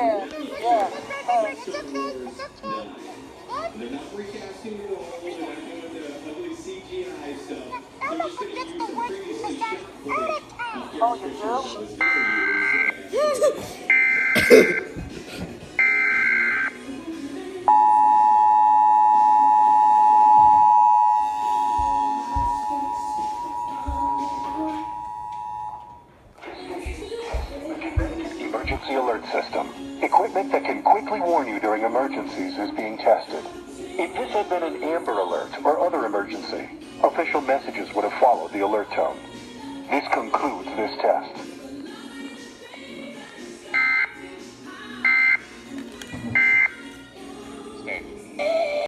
Yeah, yeah. They're not recasting the role, they're not doing the ugly CGI stuff. They're just going to use some previously shot footage of Oh, Carrie you Fisher's do? Emergency alert system. Equipment that can quickly warn you during emergencies is being tested. If this had been an Amber Alert or other emergency, official messages would have followed the alert tone. This concludes this test.